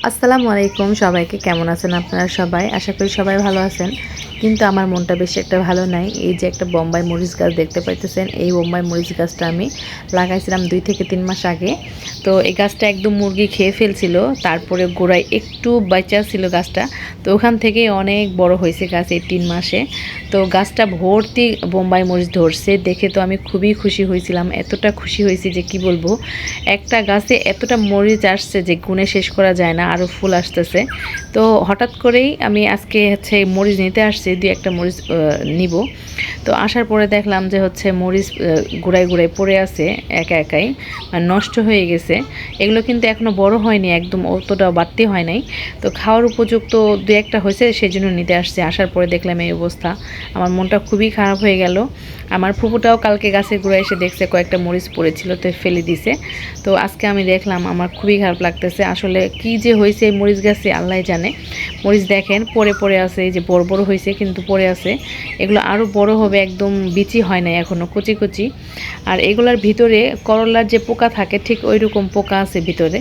আসসালামু আলাইকুম সবাইকে কেমন আছেন আপনারা সবাই আশা করি সবাই ভালো আছেন কিন্তু আমার মনটা বেশি একটা ভালো নাই এই যে একটা বোম্বাই মরিচ গাছ দেখতে পাইতেছেন এই বোম্বাই মরিচ গাছটা আমি লাগাইছিলাম 2 থেকে 3 মাস আগে তো এই গাছটা একদম মুরগি খেয়ে ফেলছিল তারপরে গোড়ায় একটু বাঁচা ছিল গাছটা তো ওখান থেকে অনেক বড় হয়েছে গাছ এই 3 মাসে তো গাছটা ভর্তি বোম্বাই মরিচ ধরছে দেখে তো আমি খুবই খুশি হয়েছিলাম এতটা খুশি হয়েছি যে কি বলবো একটা গাছে এতটা মরিচ আসছে যে গুণে শেষ করা যায় না আরও ফুল আসতেছে তো হঠাৎ করেই আমি আজকে হচ্ছে মরিচ নিতে আসছি 2-1টা মরিচ নিব তো আসার পরে দেখলাম যে হচ্ছে মরিচ গুড়ায় গুড়ায় পড়ে আছে একা একাই নষ্ট হয়ে গেছে এগুলো কিন্তু এখনও বড় হয়নি একদম অতটা বাড়তি হয় নাই তো খাওয়ার উপযুক্ত 2-1টা হয়েছে সেই জন্য নিতে আসছে আসার পরে দেখলাম এই অবস্থা আমার মনটা খুবই খারাপ হয়ে গেল আমার ফুপুটাও কালকে গাছের গোড়ায় এসে দেখছে কয়েকটা মরিচ পড়েছিল তো ফেলে দিছে তো আজকে আমি দেখলাম আমার খুবই খারাপ লাগতেছে আসলে কি যে হয়েছে এই মরিচ গাছে আল্লাহ জানে মরিচ দেখেন পড়ে পড়ে আছে এই যে বড় বড় হয়েছে কিন্তু পড়ে আছে এগুলো আরও বড় হবে একদম বিচি হয় না এখনও কুচি কুচি আর এগুলার ভিতরে করলার যে পোকা থাকে ঠিক ওই রকম পোকা আছে ভিতরে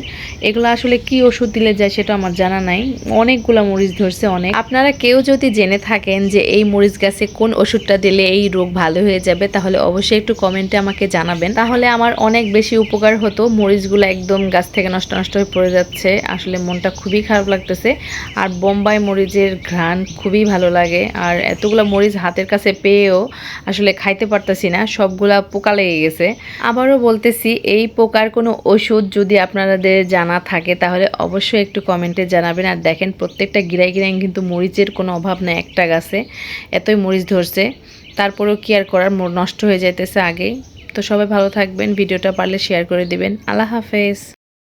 এগুলো আসলে কি ওষুধ দিলে যায় সেটা আমার জানা নাই অনেকগুলা মরিচ ধরছে অনেক আপনারা কেউ যদি জেনে থাকেন যে এই মরিচ গাছে কোন ওষুধটা দিলে এই রোগ ভালো হয়ে যাবে তাহলে অবশ্যই একটু কমেন্টে আমাকে জানাবেন তাহলে আমার অনেক বেশি উপকার হতো মরিচগুলো একদম গাছ থেকে নষ্ট নষ্ট হয়ে পড়ে যাচ্ছে আসলে মনটা খুবই খারাপ লাগতেছে আর বোম্বাই মরিচের ঘ্রাণ খুবই ভালো লাগে আর এতগুলো মরিচ হাতের কাছে পেয়েও আসলে খাইতে পারতেছি না সবগুলা পোকা লেগে গেছে আবারও বলতেছি এই পোকার কোনো ওষুধ যদি আপনাদের জানা থাকে তাহলে অবশ্যই একটু কমেন্টে জানাবেন আর দেখেন প্রত্যেকটা গিরায় গিরায় কিন্তু মরিচের কোনো অভাব নেই একটা গাছে এতই মরিচ ধরছে তারপরেও কি আর করার নষ্ট হয়ে যাইতেছে আগেই তো সবাই ভালো থাকবেন ভিডিওটা পারলে শেয়ার করে দিবেন আল্লাহ হাফেজ।